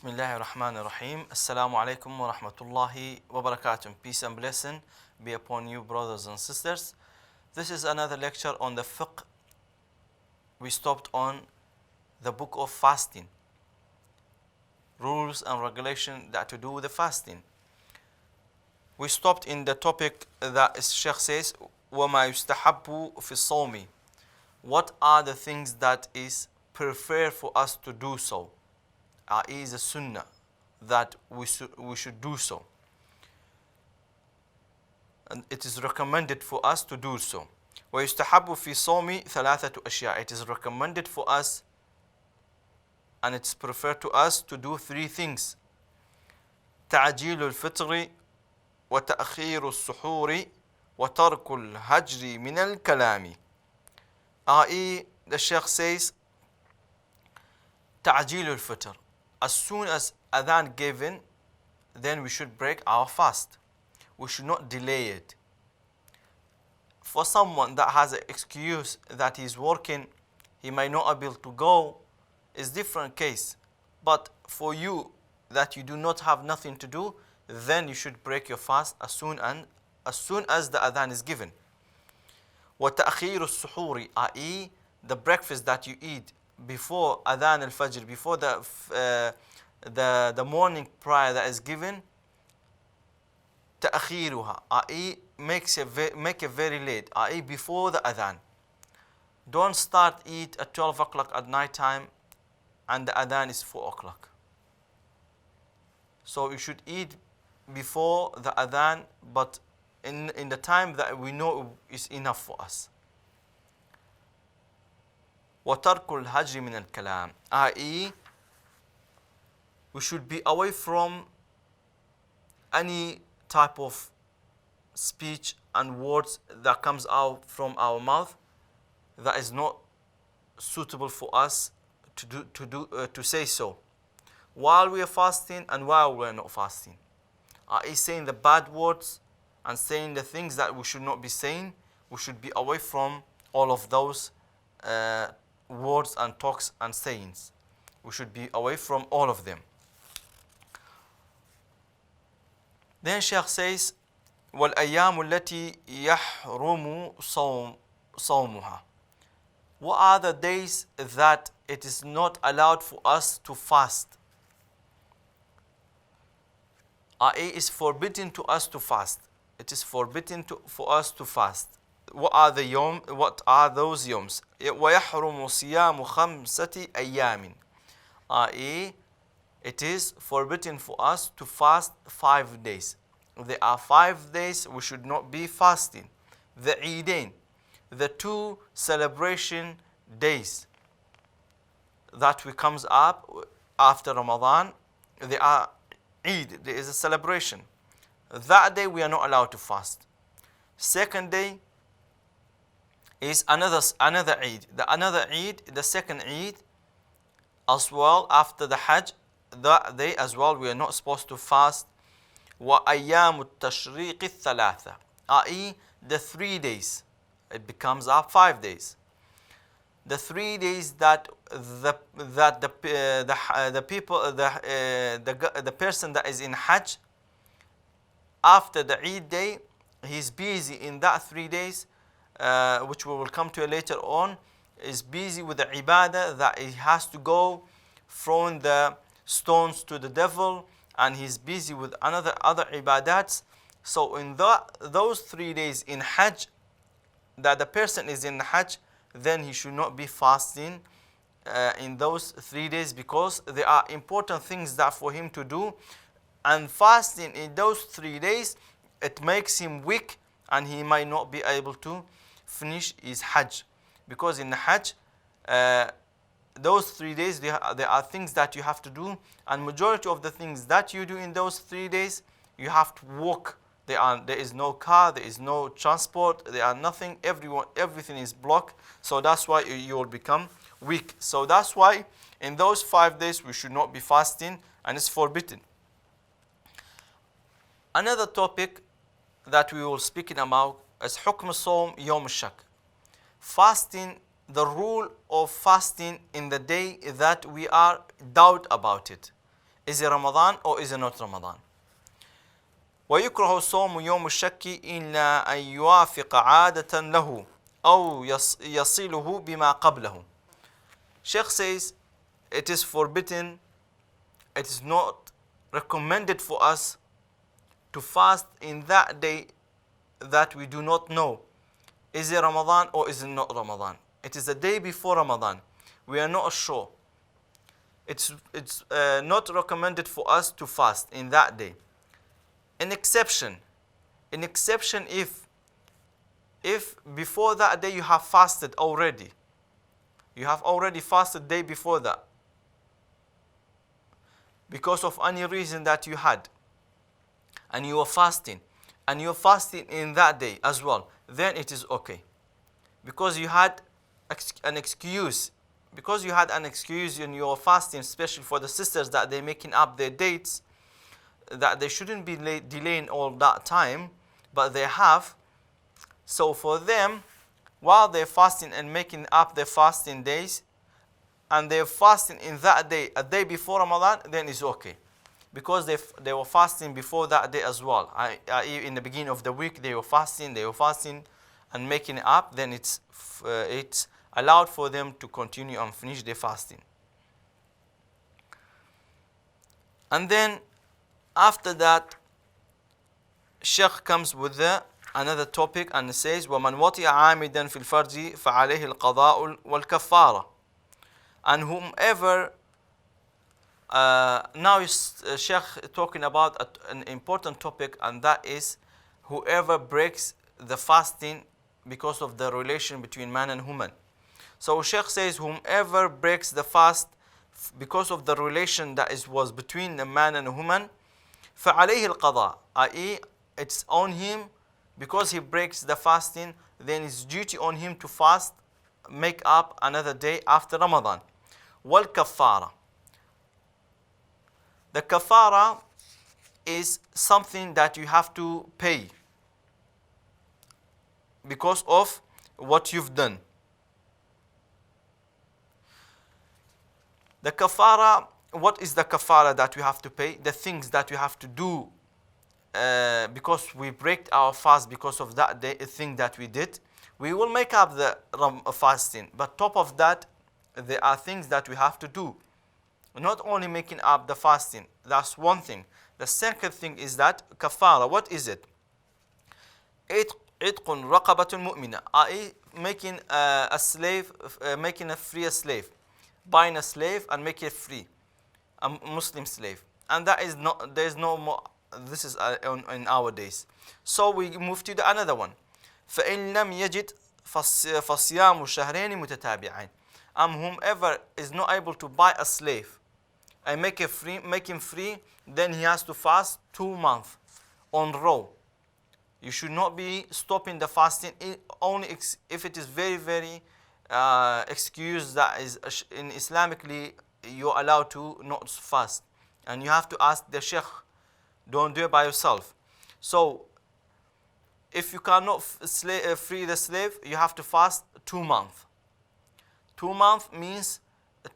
Bismillahir Rahmanir Rahim. Assalamu alaikum wa rahmatullahi wa barakatuh. Peace and blessing be upon you, brothers and sisters. This is another lecture on the fiqh. We stopped on the book of fasting, rules and regulations that to do with the fasting. We stopped in the topic that Sheikh says, وَمَا يُسْتَحَبُّ فِي الصَّوْمِ. What are the things that is preferred for us to do so? Is a sunnah that we should do so, and it is recommended for us to do so. وَيُسْتَحَبُّ فِي الصَّوْمِ ثَلَاثَةُ أَشْيَاء. It is recommended for us and it's preferred to us to do three things: تَعْجِيلُ الْفِطْرِ وَتَأْخِيرُ السُّحُورِ وَتَرْكُ الْهَجْرِ مِنَ الْكَلَامِ. i.e. the Shaykh says تَعْجِيلُ الْفِطْرِ. As soon as adhan given, then we should break our fast. We should not delay it. For someone that has an excuse that he's working, he might not be able to go, is different case. But for you that you do not have nothing to do, then you should break your fast as soon as the adhan is given. وَتَأْخِيرُ السُّحُورِ, i.e. the breakfast that you eat before adhan al-fajr, before the morning prayer that is given, تأخيرها, i.e. make it very late, i.e. before the adhan. Don't start eat at 12 o'clock at night time and the adhan is 4 o'clock. So you should eat before the adhan, but in the time that we know is enough for us. وَتَرْكُ الْهَجْرِ مِنَ الْكَلَامِ, i.e. we should be away from any type of speech and words that comes out from our mouth that is not suitable for us to say so while we are fasting and while we are not fasting. i.e. saying the bad words and saying the things that we should not be saying. We should be away from all of those words and talks and sayings. We should be away from all of them. Then Shaykh says, وَالْأَيَّامُ الَّتِي يَحْرُمُ صَوْمُهَا. What are the days that it is not allowed for us to fast? It is forbidden to us to fast. It is forbidden for us to fast. What are the yom? What are those yoms? وَيَحْرُمُ صِيَامُ خَمْسَةِ أَيَّامٍ. i.e. it is forbidden for us to fast 5 days. There are 5 days we should not be fasting. The Eidain, the two celebration days that we comes up after Ramadan, they are Eid, there is a celebration. That day we are not allowed to fast. Second day is another Eid. The second Eid as well after the Hajj, that day as well we are not supposed to fast. وَأَيَّامُ التَّشْرِيقِ الثَّلَاثَةِ, i.e. the 3 days. It becomes up 5 days. The 3 days that the person that is in Hajj, after the Eid day, he's busy in that 3 days, which we will come to later on, is busy with the ibadah that he has to go throwing the stones to the devil, and he's busy with other ibadats. So in those 3 days in Hajj, that the person is in Hajj, then he should not be fasting in those 3 days, because there are important things that for him to do, and fasting in those 3 days, it makes him weak and he might not be able to finish his Hajj. Because in the Hajj, those 3 days, there are things that you have to do, and majority of the things that you do in those 3 days, you have to walk. There is no car, there is no transport, there are nothing, everything is blocked. So that's why you will become weak. So that's why in those 5 days we should not be fasting, and it's forbidden. Another topic that we will speak about is حكم الصوم يوم الشك. Fasting, the rule of fasting in the day that we are doubt about it. Is it Ramadan or is it not Ramadan? ويكره صوم يوم الشك إلا أن يوافق عادة له أو يصله بما قبله. Sheikh says it is forbidden, it is not recommended for us to fast in that day that we do not know. Is it Ramadan or is it not Ramadan? It is the day before Ramadan. We are not sure. It's not recommended for us to fast in that day. An exception if before that day you have fasted already. You have already fasted day before that. Because of any reason that you had. And you are fasting. And you are fasting in that day as well. Then it is okay. Because you had an excuse. Because you had an excuse in your fasting, especially for the sisters that they're making up their dates, that they shouldn't be delaying all that time, but they have. So for them, while they're fasting and making up their fasting days, and they're fasting in that day, a day before Ramadan, then it's okay. Because they were fasting before that day as well. In the beginning of the week, they were fasting and making it up, then it's allowed for them to continue and finish their fasting. And then after that, Sheikh comes with another topic and says, وَمَنْ وَطِئَ عَامِدًا فِي الْفَرْجِ فَعَلَيْهِ الْقَضَاءُ وَالْكَفَّارَةُ. And whomever, now is Sheikh talking about an important topic, and that is whoever breaks the fasting because of the relation between man and woman. So Sheikh says whomever breaks the fast because of the relation that was between the man and woman, فَعَلَيْهِ الْقَضَاءُ, i.e. it's on him, because he breaks the fasting, then it's duty on him to fast, make up another day after Ramadan. وَالْكَفَّارَةُ. The kafara is something that you have to pay because of what you've done. The kafara, what is the kafara that we have to pay? The things that we have to do because we break our fast because of that day, thing that we did. We will make up the fasting, but top of that, there are things that we have to do. Not only making up the fasting, that's one thing. The second thing is that kafara. What is it? عتق رقبة مؤمنة, i.e. making a slave, making a free slave, buying a slave and make it free, a Muslim slave. And that is not, there is no more, this is in our days. So we move to the another one. فإن لم يجد فصيام شهرين متتابعين. Whomever is not able to buy a slave and make him free, then he has to fast 2 months on row. You should not be stopping the fasting only if it is very, very excuse that is in Islamically you're allowed to not fast. And you have to ask the sheikh, don't do it by yourself. So if you cannot free the slave, you have to fast 2 months. 2 months means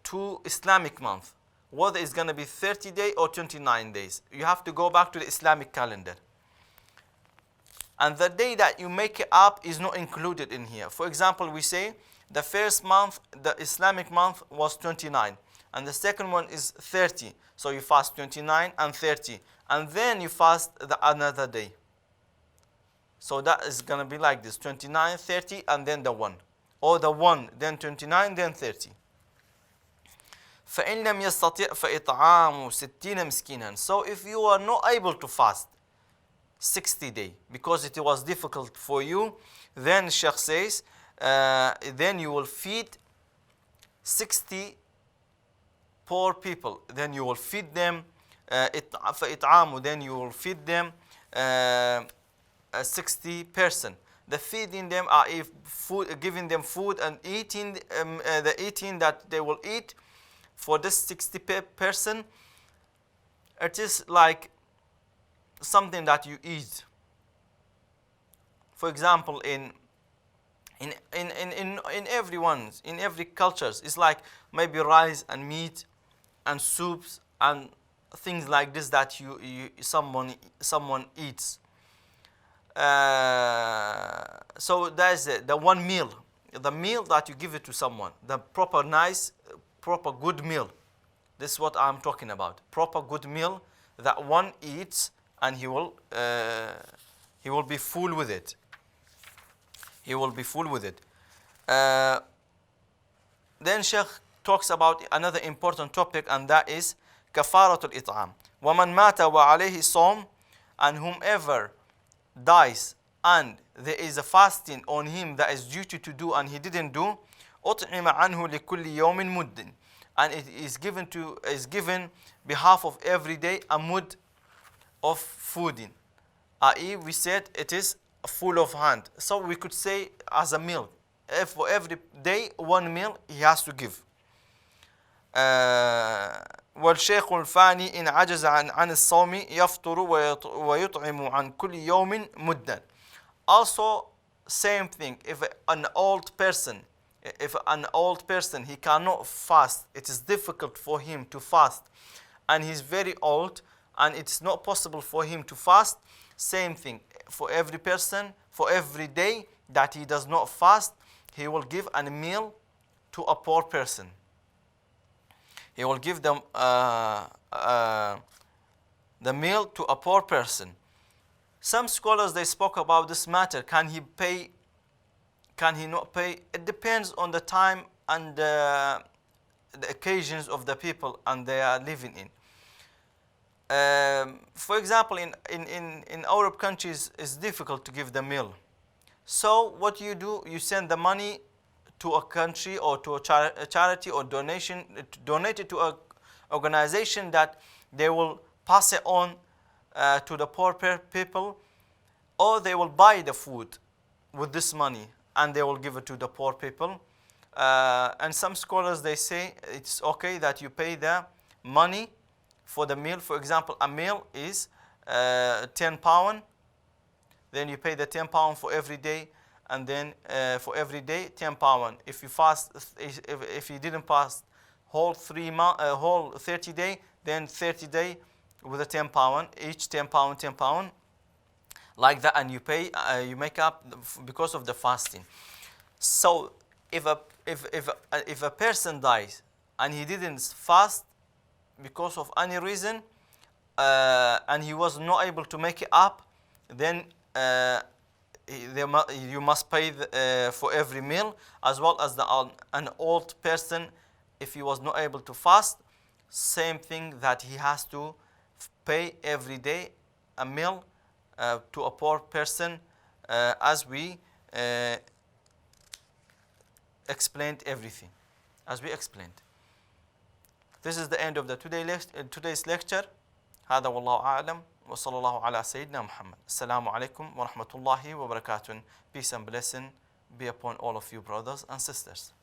2 Islamic months. Whether it's going to be 30 days or 29 days. You have to go back to the Islamic calendar. And the day that you make it up is not included in here. For example, we say the first month, the Islamic month was 29. And the second one is 30. So you fast 29 and 30. And then you fast another day. So that is going to be like this. 29, 30, and then the 1. Or the 1, then 29, then 30. فَإِنْ لَمْ يَسْتَطِعْ فَإِطْعَامُ سِتِّينَ مِسْكِينًا. So if you are not able to fast 60 days because it was difficult for you, then Sheikh says, then you will feed 60 poor people. Then you will feed them, فَإِطْعَامُ, then you will feed them 60 person. The feeding them are food, giving them food and eating, the eating that they will eat for this 60 person. It is like something that you eat. For example, in every cultures, it's like maybe rice and meat and soups and things like this that someone eats. So that's it, the one meal, the meal that you give it to someone, the proper nice, proper good meal. This is what I'm talking about. Proper good meal that one eats and he will be full with it. He will be full with it. Then Sheikh talks about another important topic, and that is kafaratul it'am. وَمَنْ مَاتَ وَعَلَيْهِ صَوْمٌ, and whomever dies and there is a fasting on him that is duty to do and he didn't do, أُطْعِمَ عَنْهُ لِكُلِّ يَوْمٍ مُدٍّ, and it is given behalf of every day a mud of fooding, i.e. we said it is full of hand, so we could say as a meal. If for every day one meal he has to give. والشيخ الفاني إن عجز عن الصوم يفطر ويطعم عن كل يوم مدا. Also same thing, if an old person he cannot fast, it is difficult for him to fast, and he's very old and it's not possible for him to fast, same thing, for every person, for every day that he does not fast, he will give a meal to a poor person. He will give them the meal to a poor person. Some scholars, they spoke about this matter. Can he pay? Can he not pay? It depends on the time and the occasions of the people and they are living in. For example, in Arab countries, it's difficult to give the meal. So what you do, you send the money to a country or to a charity or donate it to an organization that they will pass it on to the poor people, or they will buy the food with this money and they will give it to the poor people. And some scholars, they say it's okay that you pay the money for the meal. For example, a meal is £10. Then you pay the £10 for every day, and then for every day £10. If you fast, if you didn't fast whole 30 day, then 30 day with a £10, each £10, like that, and you pay, you make up because of the fasting. So if a person dies and he didn't fast because of any reason, and he was not able to make it up, then you must pay for every meal, as well as an old person, if he was not able to fast, same thing, that he has to pay every day a meal to a poor person, as we explained everything, as we explained. This is the end of the today's lecture. هذا والله أعلم وصلى الله على سيدنا محمد. السلام عليكم ورحمة الله وبركاته. Peace and blessing be upon all of you, brothers and sisters.